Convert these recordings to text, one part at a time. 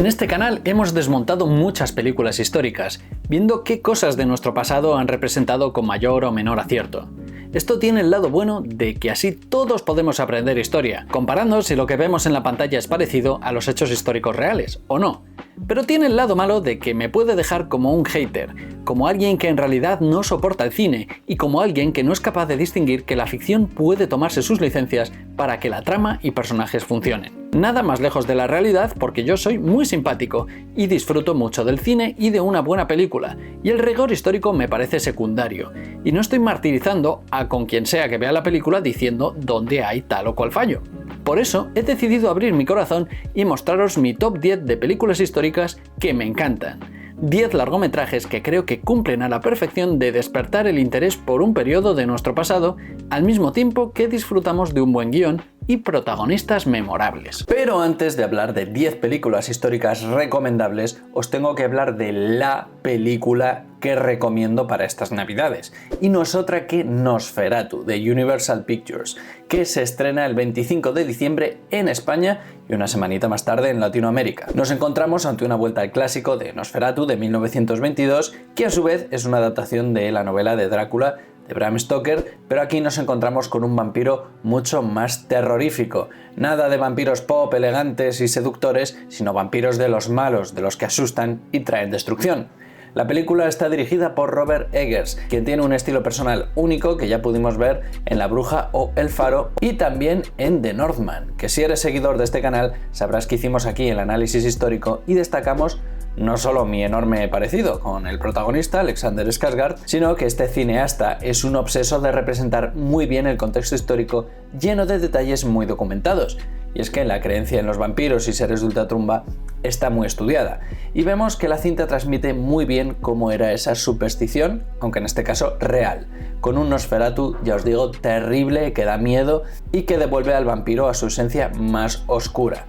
En este canal hemos desmontado muchas películas históricas, viendo qué cosas de nuestro pasado han representado con mayor o menor acierto. Esto tiene el lado bueno de que así todos podemos aprender historia, comparando si lo que vemos en la pantalla es parecido a los hechos históricos reales, o no. Pero tiene el lado malo de que me puede dejar como un hater, como alguien que en realidad no soporta el cine y como alguien que no es capaz de distinguir que la ficción puede tomarse sus licencias para que la trama y personajes funcionen. Nada más lejos de la realidad porque yo soy muy simpático y disfruto mucho del cine y de una buena película, y el rigor histórico me parece secundario, y no estoy martirizando a con quien sea que vea la película diciendo dónde hay tal o cual fallo. Por eso he decidido abrir mi corazón y mostraros mi top 10 de películas históricas que me encantan. 10 largometrajes que creo que cumplen a la perfección de despertar el interés por un periodo de nuestro pasado, al mismo tiempo que disfrutamos de un buen guión y protagonistas memorables. Pero antes de hablar de 10 películas históricas recomendables, os tengo que hablar de la película que recomiendo para estas navidades, y no es otra que Nosferatu, de Universal Pictures, que se estrena el 25 de diciembre en España y una semanita más tarde en Latinoamérica. Nos encontramos ante una vuelta al clásico de Nosferatu de 1922, que a su vez es una adaptación de la novela de Drácula de Bram Stoker, pero aquí nos encontramos con un vampiro mucho más terrorífico. Nada de vampiros pop, elegantes y seductores, sino vampiros de los malos, de los que asustan y traen destrucción. La película está dirigida por Robert Eggers, quien tiene un estilo personal único que ya pudimos ver en La Bruja o El Faro, y también en The Northman, que si eres seguidor de este canal sabrás que hicimos aquí el análisis histórico y destacamos no solo mi enorme parecido con el protagonista, Alexander Skarsgård, sino que este cineasta es un obseso de representar muy bien el contexto histórico lleno de detalles muy documentados. Y es que la creencia en los vampiros y seres de ultratumba está muy estudiada, y vemos que la cinta transmite muy bien cómo era esa superstición, aunque en este caso real, con un Nosferatu, ya os digo, terrible, que da miedo y que devuelve al vampiro a su esencia más oscura.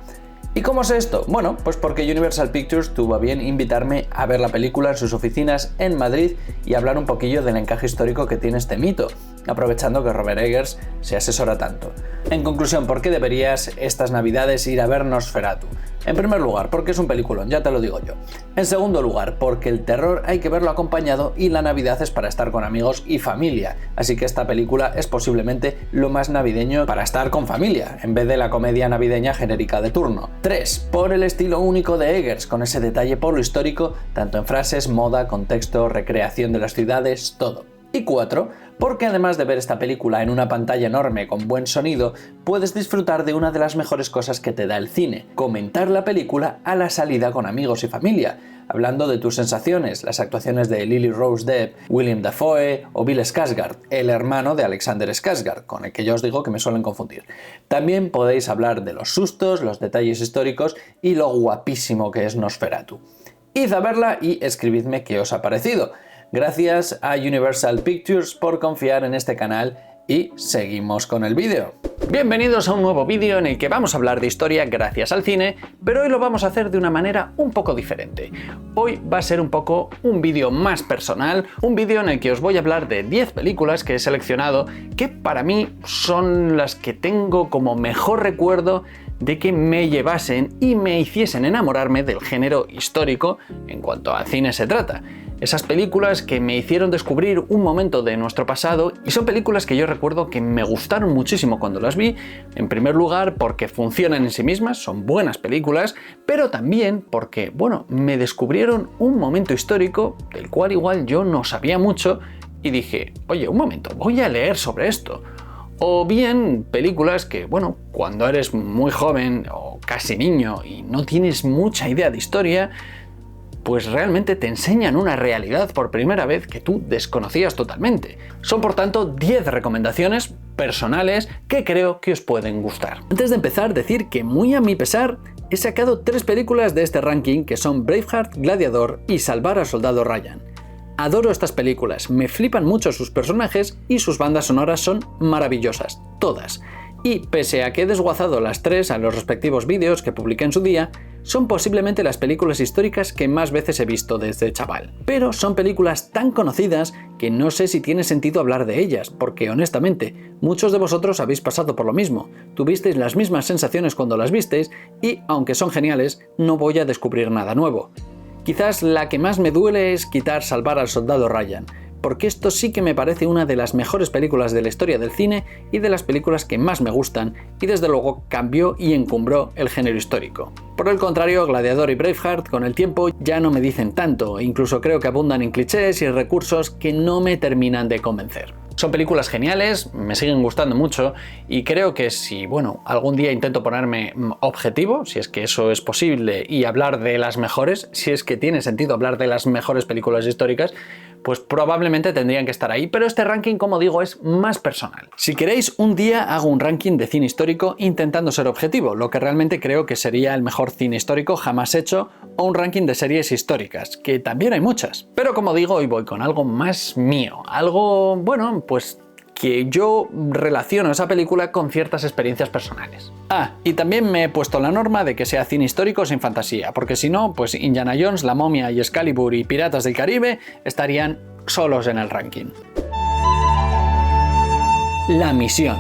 ¿Y cómo es esto? Bueno, pues porque Universal Pictures tuvo a bien invitarme a ver la película en sus oficinas en Madrid y hablar un poquillo del encaje histórico que tiene este mito, aprovechando que Robert Eggers se asesora tanto. En conclusión, ¿por qué deberías estas navidades ir a ver Nosferatu? En primer lugar, porque es un peliculón, ya te lo digo yo. En segundo lugar, porque el terror hay que verlo acompañado y la Navidad es para estar con amigos y familia, así que esta película es posiblemente lo más navideño para estar con familia, en vez de la comedia navideña genérica de turno. 3. Por el estilo único de Eggers, con ese detalle por lo histórico, tanto en frases, moda, contexto, recreación de las ciudades, todo. Y 4. Porque además de ver esta película en una pantalla enorme con buen sonido, puedes disfrutar de una de las mejores cosas que te da el cine: comentar la película a la salida con amigos y familia, hablando de tus sensaciones, las actuaciones de Lily Rose Depp, William Dafoe o Bill Skarsgård, el hermano de Alexander Skarsgård, con el que yo os digo que me suelen confundir. También podéis hablar de los sustos, los detalles históricos y lo guapísimo que es Nosferatu. Id a verla y escribidme qué os ha parecido. Gracias a Universal Pictures por confiar en este canal y seguimos con el vídeo. Bienvenidos a un nuevo vídeo en el que vamos a hablar de historia gracias al cine, pero hoy lo vamos a hacer de una manera un poco diferente. Hoy va a ser un poco un vídeo más personal, un vídeo en el que os voy a hablar de 10 películas que he seleccionado que para mí son las que tengo como mejor recuerdo de que me llevasen y me hiciesen enamorarme del género histórico en cuanto a cine se trata. Esas películas que me hicieron descubrir un momento de nuestro pasado, y son películas que yo recuerdo que me gustaron muchísimo cuando las vi, en primer lugar porque funcionan en sí mismas, son buenas películas, pero también porque, bueno, me descubrieron un momento histórico del cual igual yo no sabía mucho y dije, oye, un momento, voy a leer sobre esto. O bien películas que, bueno, cuando eres muy joven o casi niño y no tienes mucha idea de historia, pues realmente te enseñan una realidad por primera vez que tú desconocías totalmente. Son por tanto 10 recomendaciones personales que creo que os pueden gustar. Antes de empezar, decir que muy a mi pesar he sacado 3 películas de este ranking que son Braveheart, Gladiador y Salvar al Soldado Ryan. Adoro estas películas, me flipan mucho sus personajes y sus bandas sonoras son maravillosas, todas. Y pese a que he desguazado las 3 a los respectivos vídeos que publiqué en su día, son posiblemente las películas históricas que más veces he visto desde chaval. Pero son películas tan conocidas que no sé si tiene sentido hablar de ellas, porque honestamente, muchos de vosotros habéis pasado por lo mismo, tuvisteis las mismas sensaciones cuando las visteis y, aunque son geniales, no voy a descubrir nada nuevo. Quizás la que más me duele es quitar Salvar al Soldado Ryan, porque esto sí que me parece una de las mejores películas de la historia del cine y de las películas que más me gustan, y desde luego cambió y encumbró el género histórico. Por el contrario, Gladiador y Braveheart con el tiempo ya no me dicen tanto, e incluso creo que abundan en clichés y recursos que no me terminan de convencer. Son películas geniales, me siguen gustando mucho y creo que si, algún día intento ponerme objetivo, si es que eso es posible, y hablar de las mejores, si es que tiene sentido hablar de las mejores películas históricas, pues probablemente tendrían que estar ahí, pero este ranking, como digo, es más personal. Si queréis, un día hago un ranking de cine histórico intentando ser objetivo, lo que realmente creo que sería el mejor cine histórico jamás hecho, o un ranking de series históricas, que también hay muchas. Pero como digo, hoy voy con algo más mío, algo, pues que yo relaciono esa película con ciertas experiencias personales. Y también me he puesto la norma de que sea cine histórico sin fantasía, porque si no, pues Indiana Jones, La Momia y Excalibur y Piratas del Caribe estarían solos en el ranking. La misión.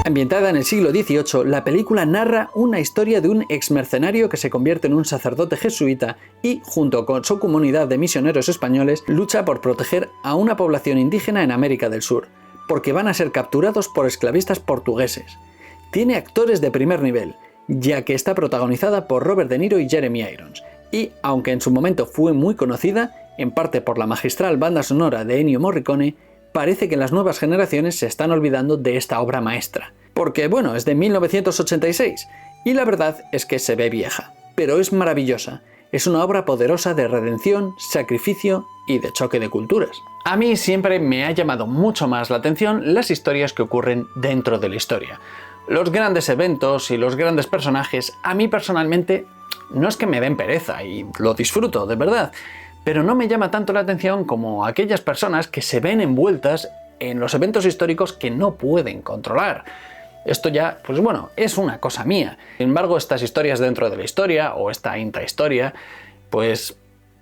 Ambientada en el siglo XVIII, la película narra una historia de un exmercenario que se convierte en un sacerdote jesuita y, junto con su comunidad de misioneros españoles, lucha por proteger a una población indígena en América del Sur, porque van a ser capturados por esclavistas portugueses. Tiene actores de primer nivel, ya que está protagonizada por Robert De Niro y Jeremy Irons, y, aunque en su momento fue muy conocida, en parte por la magistral banda sonora de Ennio Morricone, parece que las nuevas generaciones se están olvidando de esta obra maestra. Porque es de 1986, y la verdad es que se ve vieja, pero es maravillosa. Es una obra poderosa de redención, sacrificio y de choque de culturas. A mí siempre me ha llamado mucho más la atención las historias que ocurren dentro de la historia. Los grandes eventos y los grandes personajes, a mí personalmente, no es que me den pereza, y lo disfruto, de verdad, pero no me llama tanto la atención como aquellas personas que se ven envueltas en los eventos históricos que no pueden controlar. Esto ya, es una cosa mía. Sin embargo, estas historias dentro de la historia, o esta intrahistoria, pues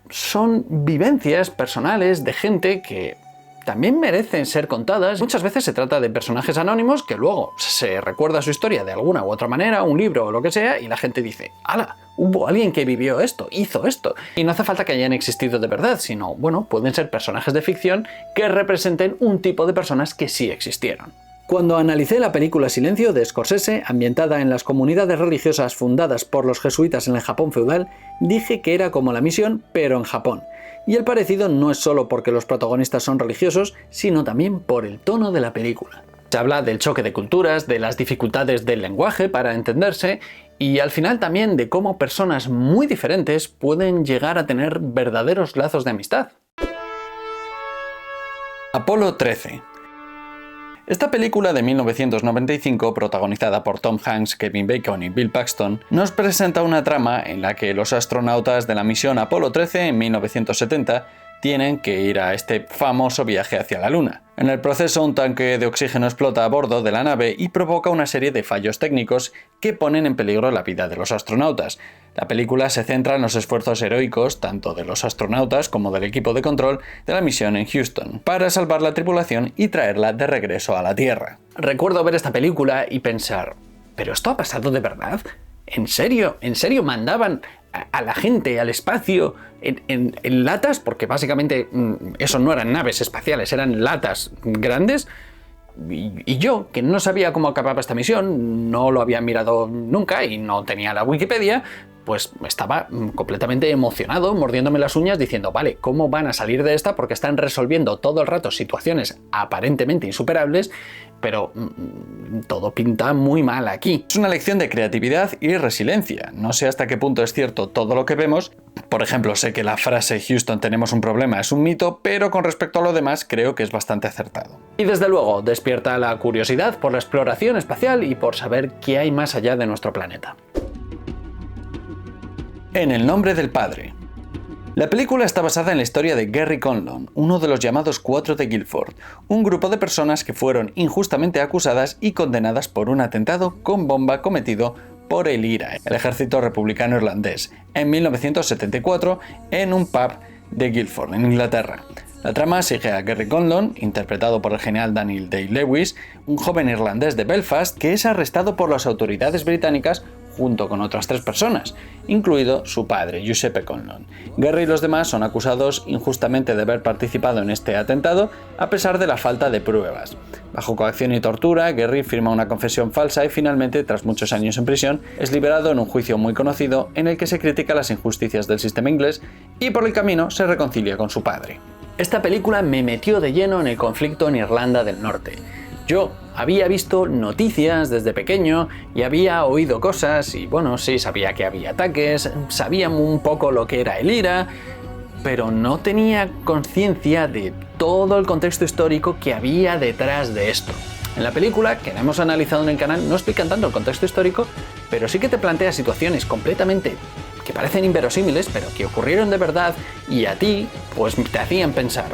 son vivencias personales de gente que también merecen ser contadas. Muchas veces se trata de personajes anónimos que luego se recuerda su historia de alguna u otra manera, un libro o lo que sea, y la gente dice, ¡hala! Hubo alguien que vivió esto, hizo esto. Y no hace falta que hayan existido de verdad, sino, pueden ser personajes de ficción que representen un tipo de personas que sí existieron. Cuando analicé la película Silencio de Scorsese, ambientada en las comunidades religiosas fundadas por los jesuitas en el Japón feudal, dije que era como La Misión, pero en Japón. Y el parecido no es solo porque los protagonistas son religiosos, sino también por el tono de la película. Se habla del choque de culturas, de las dificultades del lenguaje para entenderse, y al final también de cómo personas muy diferentes pueden llegar a tener verdaderos lazos de amistad. Apolo 13. Esta película de 1995, protagonizada por Tom Hanks, Kevin Bacon y Bill Paxton, nos presenta una trama en la que los astronautas de la misión Apolo 13 en 1970 tienen que ir a este famoso viaje hacia la Luna. En el proceso, un tanque de oxígeno explota a bordo de la nave y provoca una serie de fallos técnicos que ponen en peligro la vida de los astronautas. La película se centra en los esfuerzos heroicos tanto de los astronautas como del equipo de control de la misión en Houston para salvar la tripulación y traerla de regreso a la Tierra. Recuerdo ver esta película y pensar, ¿pero esto ha pasado de verdad? ¿En serio? ¿En serio mandaban a la gente al espacio en latas? Porque básicamente eso no eran naves espaciales, eran latas grandes. Y yo, que no sabía cómo acababa esta misión, no lo había mirado nunca y no tenía la Wikipedia, pues estaba completamente emocionado, mordiéndome las uñas, diciendo, vale, ¿cómo van a salir de esta? Porque están resolviendo todo el rato situaciones aparentemente insuperables, pero todo pinta muy mal aquí. Es una lección de creatividad y resiliencia. No sé hasta qué punto es cierto todo lo que vemos. Por ejemplo, sé que la frase Houston, tenemos un problema es un mito, pero con respecto a lo demás creo que es bastante acertado. Y desde luego, despierta la curiosidad por la exploración espacial y por saber qué hay más allá de nuestro planeta. En el nombre del Padre. La película está basada en la historia de Gary Conlon, uno de los llamados Cuatro de Guildford, un grupo de personas que fueron injustamente acusadas y condenadas por un atentado con bomba cometido por el IRA, el Ejército Republicano Irlandés, en 1974 en un pub de Guildford, en Inglaterra. La trama sigue a Gary Conlon, interpretado por el genial Daniel Day-Lewis, un joven irlandés de Belfast que es arrestado por las autoridades británicas junto con otras 3 personas, incluido su padre, Giuseppe Conlon. Gary y los demás son acusados injustamente de haber participado en este atentado, a pesar de la falta de pruebas. Bajo coacción y tortura, Gary firma una confesión falsa y finalmente, tras muchos años en prisión, es liberado en un juicio muy conocido en el que se critica las injusticias del sistema inglés y por el camino se reconcilia con su padre. Esta película me metió de lleno en el conflicto en Irlanda del Norte. Yo había visto noticias desde pequeño y había oído cosas y bueno, sí, sabía que había ataques, sabía un poco lo que era el IRA, pero no tenía conciencia de todo el contexto histórico que había detrás de esto. En la película, que la hemos analizado en el canal, no explican tanto el contexto histórico, pero sí que te plantea situaciones completamente que parecen inverosímiles, pero que ocurrieron de verdad y a ti, pues te hacían pensar: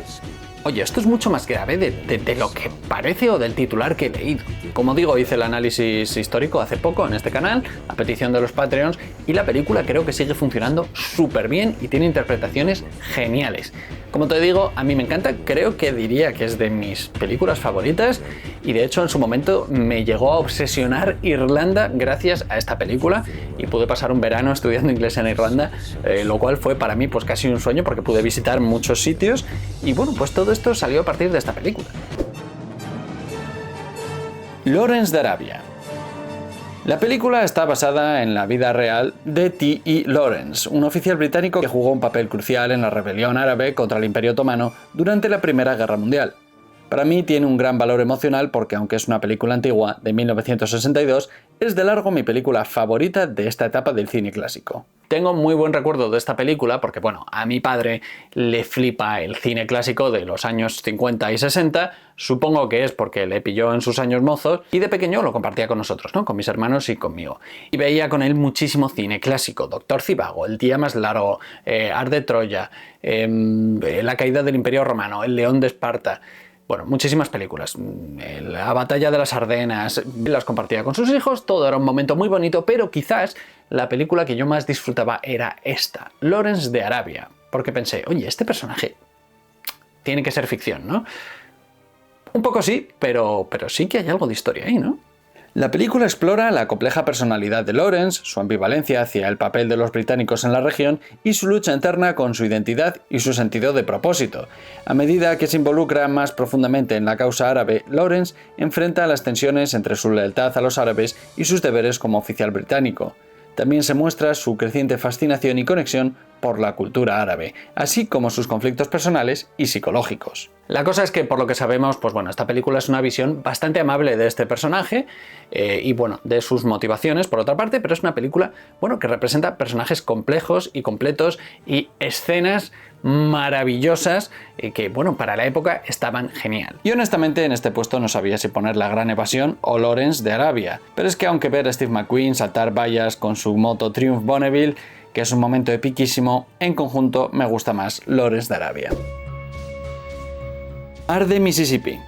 oye, esto es mucho más grave de lo que parece o del titular que he leído. Como digo, hice el análisis histórico hace poco en este canal, a petición de los Patreons, y la película creo que sigue funcionando súper bien y tiene interpretaciones geniales. Como te digo, a mí me encanta, creo que diría que es de mis películas favoritas y de hecho en su momento me llegó a obsesionar Irlanda gracias a esta película y pude pasar un verano estudiando inglés en Irlanda, lo cual fue para mí pues casi un sueño porque pude visitar muchos sitios y bueno, pues todo esto salió a partir de esta película. Lawrence de Arabia. La película está basada en la vida real de T.E. Lawrence, un oficial británico que jugó un papel crucial en la rebelión árabe contra el Imperio Otomano durante la Primera Guerra Mundial. Para mí tiene un gran valor emocional porque, aunque es una película antigua, de 1962, es de largo mi película favorita de esta etapa del cine clásico. Tengo muy buen recuerdo de esta película porque, bueno, a mi padre le flipa el cine clásico de los años 50 y 60, supongo que es porque le pilló en sus años mozos y de pequeño lo compartía con nosotros, ¿no? Con mis hermanos y conmigo. Y veía con él muchísimo cine clásico: Doctor Zivago, El día más largo, Ars de Troya, La caída del Imperio Romano, El león de Esparta. Bueno, muchísimas películas. La batalla de las Ardenas, las compartía con sus hijos, todo era un momento muy bonito, pero quizás la película que yo más disfrutaba era esta, Lawrence de Arabia, porque pensé, oye, este personaje tiene que ser ficción, ¿no? Un poco sí, pero sí que hay algo de historia ahí, ¿no? La película explora la compleja personalidad de Lawrence, su ambivalencia hacia el papel de los británicos en la región y su lucha interna con su identidad y su sentido de propósito. A medida que se involucra más profundamente en la causa árabe, Lawrence enfrenta las tensiones entre su lealtad a los árabes y sus deberes como oficial británico. También se muestra su creciente fascinación y conexión por la cultura árabe, así como sus conflictos personales y psicológicos. La cosa es que, por lo que sabemos, pues bueno, esta película es una visión bastante amable de este personaje y bueno, de sus motivaciones, por otra parte, pero es una película, bueno, que representa personajes complejos y completos y escenas maravillosas que, bueno, para la época estaban genial. Y honestamente en este puesto no sabía si poner La Gran Evasión o Lawrence de Arabia, pero es que aunque ver a Steve McQueen saltar vallas con su moto Triumph Bonneville, que es un momento epiquísimo, en conjunto me gusta más Lawrence de Arabia. Arde Mississippi.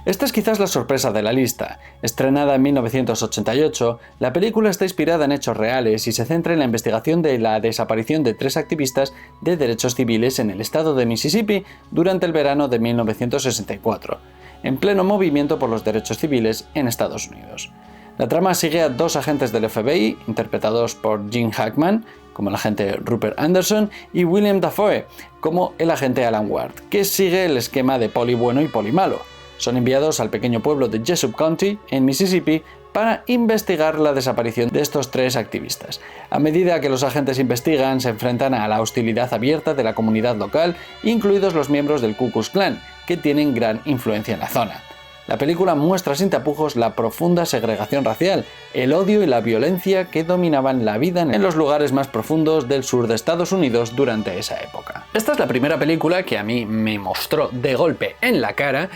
Esta es quizás la sorpresa de la lista. Estrenada en 1988, la película está inspirada en hechos reales y se centra en la investigación de la desaparición de 3 activistas de derechos civiles en el estado de Mississippi durante el verano de 1964, en pleno movimiento por los derechos civiles en Estados Unidos. La trama sigue a 2 agentes del FBI, interpretados por Gene Hackman, como el agente Rupert Anderson, y William Dafoe, como el agente Alan Ward, que sigue el esquema de poli bueno y poli malo. Son enviados al pequeño pueblo de Jesup County, en Mississippi, para investigar la desaparición de estos 3 activistas. A medida que los agentes investigan, se enfrentan a la hostilidad abierta de la comunidad local, incluidos los miembros del Ku Klux Klan, que tienen gran influencia en la zona. La película muestra sin tapujos la profunda segregación racial, el odio y la violencia que dominaban la vida en los lugares más profundos del sur de Estados Unidos durante esa época. Esta es la primera película que a mí me mostró de golpe en la cara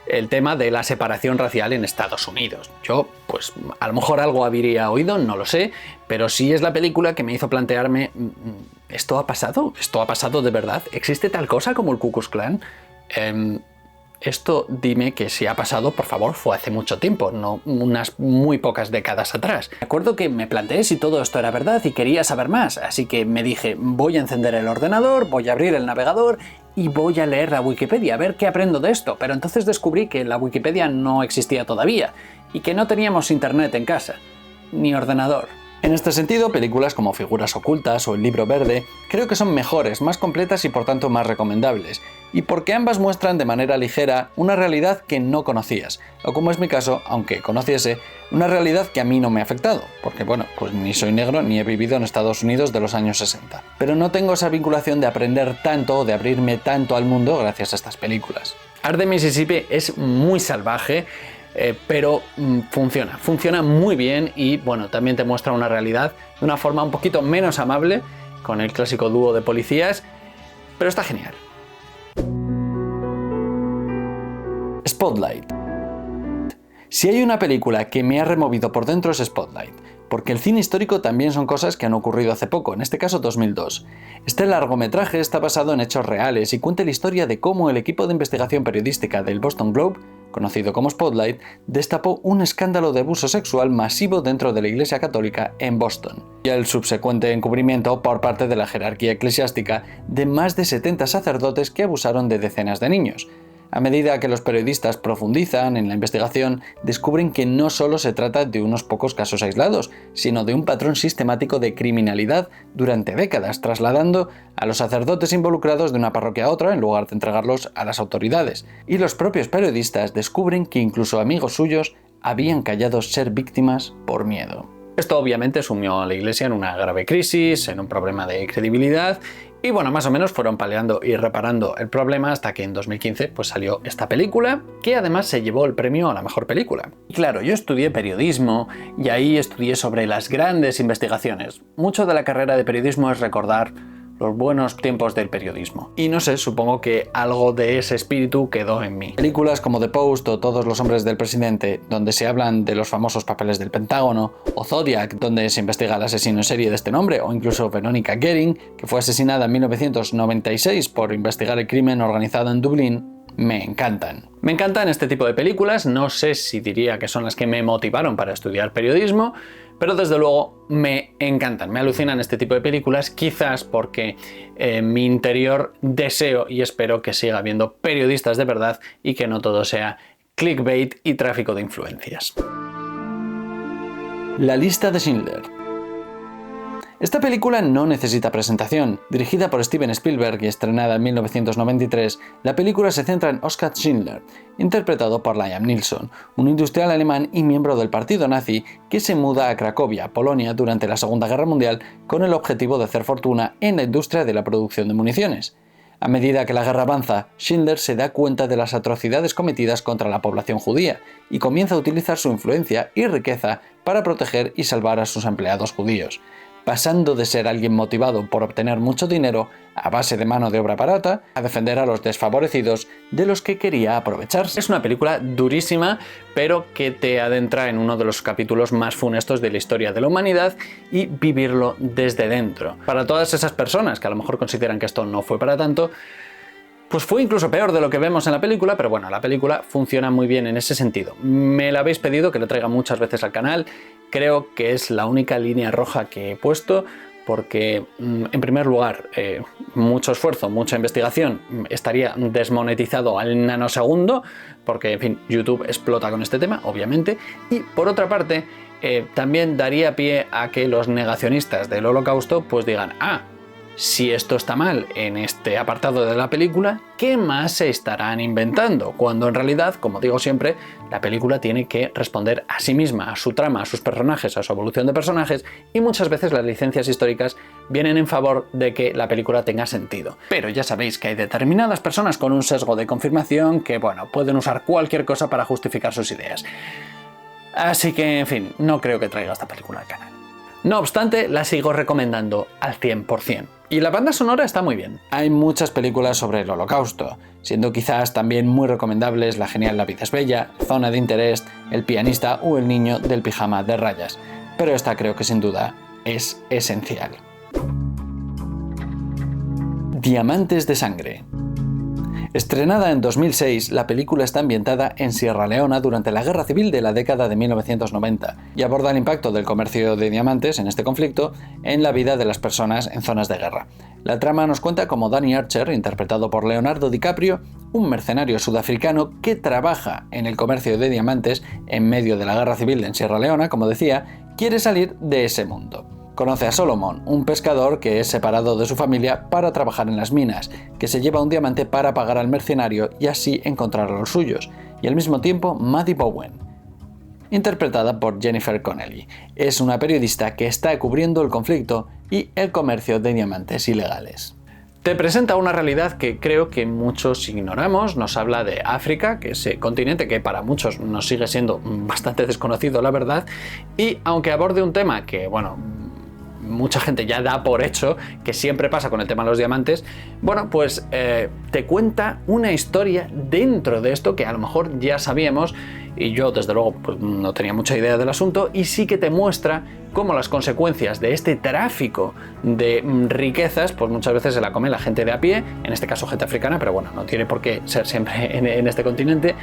el tema de la separación racial en Estados Unidos. Yo, pues, a lo mejor algo habría oído, no lo sé, pero sí es la película que me hizo plantearme ¿esto ha pasado? ¿Esto ha pasado de verdad? ¿Existe tal cosa como el Ku Klux Klan? Esto, dime que si ha pasado, por favor, fue hace mucho tiempo, no unas muy pocas décadas atrás. Me acuerdo que me planteé si todo esto era verdad y quería saber más, así que me dije, voy a encender el ordenador, voy a abrir el navegador y voy a leer la Wikipedia, a ver qué aprendo de esto. Pero entonces descubrí que la Wikipedia no existía todavía y que no teníamos internet en casa, ni ordenador. En este sentido, películas como Figuras ocultas o El libro verde creo que son mejores, más completas y por tanto más recomendables, y porque ambas muestran de manera ligera una realidad que no conocías, o como es mi caso, aunque conociese, una realidad que a mí no me ha afectado, porque bueno, pues ni soy negro ni he vivido en Estados Unidos de los años 60. Pero no tengo esa vinculación de aprender tanto o de abrirme tanto al mundo gracias a estas películas. Art de Mississippi es muy salvaje, pero funciona muy bien y bueno, también te muestra una realidad de una forma un poquito menos amable con el clásico dúo de policías, pero está genial. Spotlight. Si hay una película que me ha removido por dentro es Spotlight, porque el cine histórico también son cosas que han ocurrido hace poco, en este caso 2002. Este largometraje está basado en hechos reales y cuenta la historia de cómo el equipo de investigación periodística del Boston Globe, conocido como Spotlight, destapó un escándalo de abuso sexual masivo dentro de la Iglesia Católica en Boston, y el subsecuente encubrimiento por parte de la jerarquía eclesiástica de más de 70 sacerdotes que abusaron de decenas de niños. A medida que los periodistas profundizan en la investigación, descubren que no solo se trata de unos pocos casos aislados, sino de un patrón sistemático de criminalidad durante décadas, trasladando a los sacerdotes involucrados de una parroquia a otra en lugar de entregarlos a las autoridades. Y los propios periodistas descubren que incluso amigos suyos habían callado ser víctimas por miedo. Esto obviamente sumió a la Iglesia en una grave crisis, en un problema de credibilidad, y bueno, más o menos fueron paliando y reparando el problema hasta que en 2015 pues salió esta película, que además se llevó el premio a la mejor película. Y claro, yo estudié periodismo y ahí estudié sobre las grandes investigaciones. Mucho de la carrera de periodismo es recordar los buenos tiempos del periodismo. Y no sé, supongo que algo de ese espíritu quedó en mí. Películas como The Post o Todos los hombres del presidente, donde se hablan de los famosos papeles del Pentágono, o Zodiac, donde se investiga el asesino en serie de este nombre, o incluso Veronica Guerin, que fue asesinada en 1996 por investigar el crimen organizado en Dublín, me encantan. Me encantan este tipo de películas, no sé si diría que son las que me motivaron para estudiar periodismo, pero desde luego me encantan, me alucinan este tipo de películas, quizás porque en mi interior deseo y espero que siga habiendo periodistas de verdad y que no todo sea clickbait y tráfico de influencias. La lista de Schindler. Esta película no necesita presentación. Dirigida por Steven Spielberg y estrenada en 1993, la película se centra en Oskar Schindler, interpretado por Liam Neeson, un industrial alemán y miembro del partido nazi que se muda a Cracovia, Polonia, durante la Segunda Guerra Mundial con el objetivo de hacer fortuna en la industria de la producción de municiones. A medida que la guerra avanza, Schindler se da cuenta de las atrocidades cometidas contra la población judía y comienza a utilizar su influencia y riqueza para proteger y salvar a sus empleados judíos, pasando de ser alguien motivado por obtener mucho dinero a base de mano de obra barata a defender a los desfavorecidos de los que quería aprovecharse. Es una película durísima, pero que te adentra en uno de los capítulos más funestos de la historia de la humanidad y vivirlo desde dentro. Para todas esas personas que a lo mejor consideran que esto no fue para tanto, pues fue incluso peor de lo que vemos en la película, pero bueno, la película funciona muy bien en ese sentido. Me la habéis pedido que la traiga muchas veces al canal, creo que es la única línea roja que he puesto, porque en primer lugar, mucho esfuerzo, mucha investigación, estaría desmonetizado al nanosegundo, porque en fin, YouTube explota con este tema, obviamente, y por otra parte, también daría pie a que los negacionistas del Holocausto pues digan, si esto está mal en este apartado de la película, ¿qué más se estarán inventando? Cuando en realidad, como digo siempre, la película tiene que responder a sí misma, a su trama, a sus personajes, a su evolución de personajes, y muchas veces las licencias históricas vienen en favor de que la película tenga sentido. Pero ya sabéis que hay determinadas personas con un sesgo de confirmación que, bueno, pueden usar cualquier cosa para justificar sus ideas. Así que, en fin, no creo que traiga esta película al canal. No obstante, la sigo recomendando al 100%. Y la banda sonora está muy bien. Hay muchas películas sobre el Holocausto, siendo quizás también muy recomendables La genial La vida es bella, Zona de interés, El pianista o El niño del pijama de rayas. Pero esta creo que sin duda es esencial. Diamantes de sangre. Estrenada en 2006, la película está ambientada en Sierra Leona durante la Guerra Civil de la década de 1990 y aborda el impacto del comercio de diamantes en este conflicto en la vida de las personas en zonas de guerra. La trama nos cuenta cómo Danny Archer, interpretado por Leonardo DiCaprio, un mercenario sudafricano que trabaja en el comercio de diamantes en medio de la Guerra Civil en Sierra Leona, como decía, quiere salir de ese mundo. Conoce a Solomon, un pescador que es separado de su familia para trabajar en las minas, que se lleva un diamante para pagar al mercenario y así encontrar a los suyos, y al mismo tiempo Maddie Bowen, interpretada por Jennifer Connelly. Es una periodista que está cubriendo el conflicto y el comercio de diamantes ilegales. Te presenta una realidad que creo que muchos ignoramos. Nos habla de África, que es ese continente que para muchos nos sigue siendo bastante desconocido, la verdad, y aunque aborde un tema que, bueno, mucha gente ya da por hecho, que siempre pasa con el tema de los diamantes, bueno, pues te cuenta una historia dentro de esto que a lo mejor ya sabíamos, y yo desde luego pues, no tenía mucha idea del asunto, y sí que te muestra cómo las consecuencias de este tráfico de riquezas, pues muchas veces se la come la gente de a pie, en este caso gente africana, pero bueno, no tiene por qué ser siempre en este continente.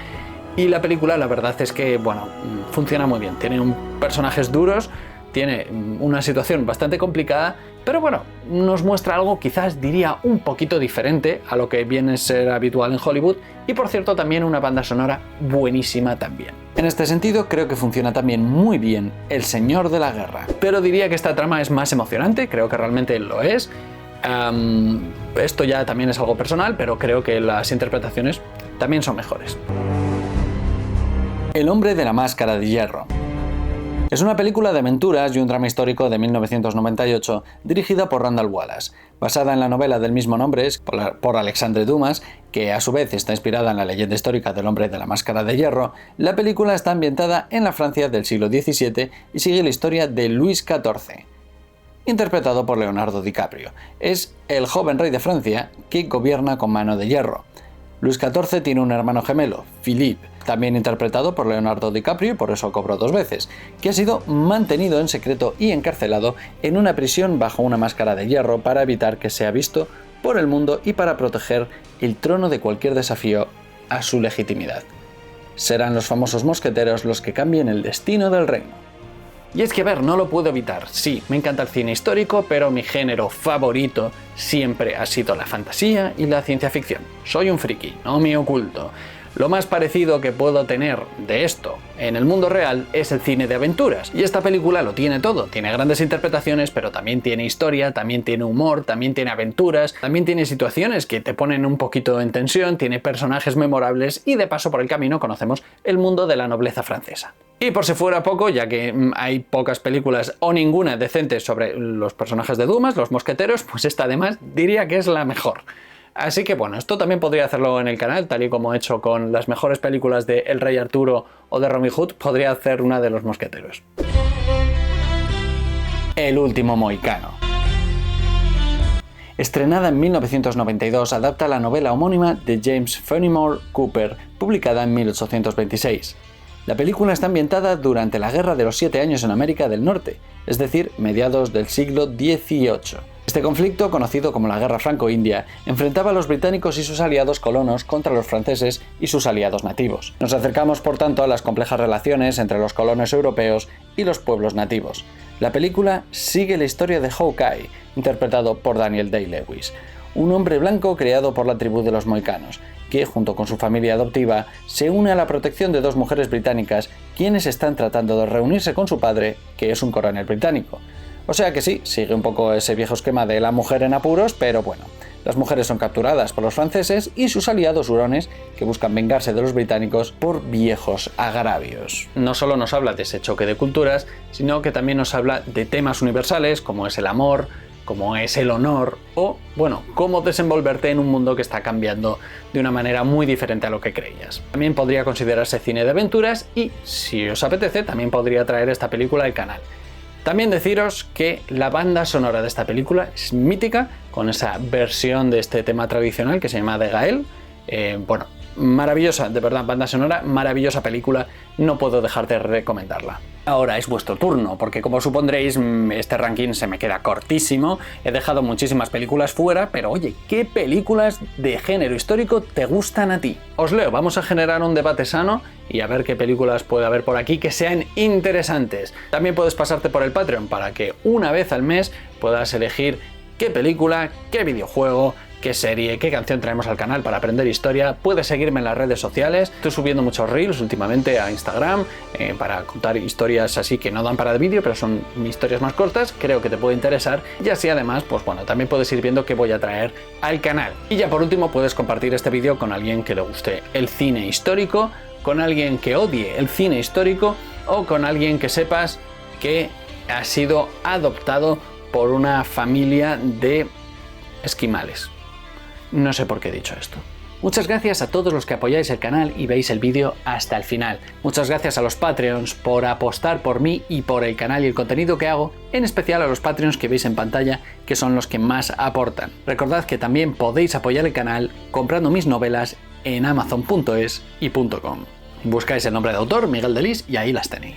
Y la película, la verdad es que, bueno, funciona muy bien, tiene personajes duros, tiene una situación bastante complicada, pero bueno, nos muestra algo quizás diría un poquito diferente a lo que viene a ser habitual en Hollywood, y por cierto también una banda sonora buenísima también. En este sentido creo que funciona también muy bien El Señor de la Guerra, pero diría que esta trama es más emocionante, creo que realmente lo es. Esto ya también es algo personal, pero creo que las interpretaciones también son mejores. El hombre de la máscara de hierro. Es una película de aventuras y un drama histórico de 1998 dirigida por Randall Wallace, basada en la novela del mismo nombre por Alexandre Dumas, que a su vez está inspirada en la leyenda histórica del hombre de la máscara de hierro. La película está ambientada en la Francia del siglo XVII y sigue la historia de Luis XIV, interpretado por Leonardo DiCaprio. Es el joven rey de Francia que gobierna con mano de hierro. Luis XIV tiene un hermano gemelo, Philippe, también interpretado por Leonardo DiCaprio, y por eso cobró 2 veces, que ha sido mantenido en secreto y encarcelado en una prisión bajo una máscara de hierro para evitar que sea visto por el mundo y para proteger el trono de cualquier desafío a su legitimidad. Serán los famosos mosqueteros los que cambien el destino del reino. Y es que, a ver, no lo puedo evitar. Sí, me encanta el cine histórico, pero mi género favorito siempre ha sido la fantasía y la ciencia ficción. Soy un friki, no me oculto. Lo más parecido que puedo tener de esto en el mundo real es el cine de aventuras. Y esta película lo tiene todo. Tiene grandes interpretaciones, pero también tiene historia, también tiene humor, también tiene aventuras, también tiene situaciones que te ponen un poquito en tensión, tiene personajes memorables y de paso por el camino conocemos el mundo de la nobleza francesa. Y por si fuera poco, ya que hay pocas películas o ninguna decente sobre los personajes de Dumas, los mosqueteros, pues esta además diría que es la mejor. Así que bueno, esto también podría hacerlo en el canal, tal y como he hecho con las mejores películas de El Rey Arturo o de Robin Hood, podría hacer una de los mosqueteros. El último mohicano. Estrenada en 1992, adapta la novela homónima de James Fenimore Cooper, publicada en 1826. La película está ambientada durante la Guerra de los 7 Años en América del Norte, es decir, mediados del siglo XVIII. Este conflicto, conocido como la Guerra Franco-India, enfrentaba a los británicos y sus aliados colonos contra los franceses y sus aliados nativos. Nos acercamos, por tanto, a las complejas relaciones entre los colonos europeos y los pueblos nativos. La película sigue la historia de Hawkeye, interpretado por Daniel Day-Lewis, un hombre blanco creado por la tribu de los mohicanos, que, junto con su familia adoptiva, se une a la protección de 2 mujeres británicas, quienes están tratando de reunirse con su padre, que es un coronel británico. O sea que sí, sigue un poco ese viejo esquema de la mujer en apuros, pero bueno, las mujeres son capturadas por los franceses y sus aliados hurones, que buscan vengarse de los británicos por viejos agravios. No solo nos habla de ese choque de culturas, sino que también nos habla de temas universales, como es el amor, como es el honor, o, bueno, cómo desenvolverte en un mundo que está cambiando de una manera muy diferente a lo que creías. También podría considerarse cine de aventuras y, si os apetece, también podría traer esta película al canal. También deciros que la banda sonora de esta película es mítica, con esa versión de este tema tradicional que se llama de Gael. Bueno, maravillosa, de verdad, banda sonora, maravillosa película, no puedo dejar de recomendarla. Ahora es vuestro turno, porque como supondréis, este ranking se me queda cortísimo. He dejado muchísimas películas fuera, pero oye, ¿qué películas de género histórico te gustan a ti? Os leo, vamos a generar un debate sano y a ver qué películas puede haber por aquí que sean interesantes. También puedes pasarte por el Patreon para que una vez al mes puedas elegir qué película, qué videojuego, qué serie, qué canción traemos al canal para aprender historia. Puedes seguirme en las redes sociales. Estoy subiendo muchos reels últimamente a Instagram para contar historias así que no dan para el vídeo, pero son historias más cortas. Creo que te puede interesar. Y así además, pues bueno, también puedes ir viendo qué voy a traer al canal. Y ya por último, puedes compartir este vídeo con alguien que le guste el cine histórico, con alguien que odie el cine histórico o con alguien que sepas que ha sido adoptado por una familia de esquimales. No sé por qué he dicho esto. Muchas gracias a todos los que apoyáis el canal y veis el vídeo hasta el final. Muchas gracias a los Patreons por apostar por mí y por el canal y el contenido que hago, en especial a los Patreons que veis en pantalla, que son los que más aportan. Recordad que también podéis apoyar el canal comprando mis novelas en amazon.es y .com. Buscáis el nombre de autor, Miguel de Lis, y ahí las tenéis.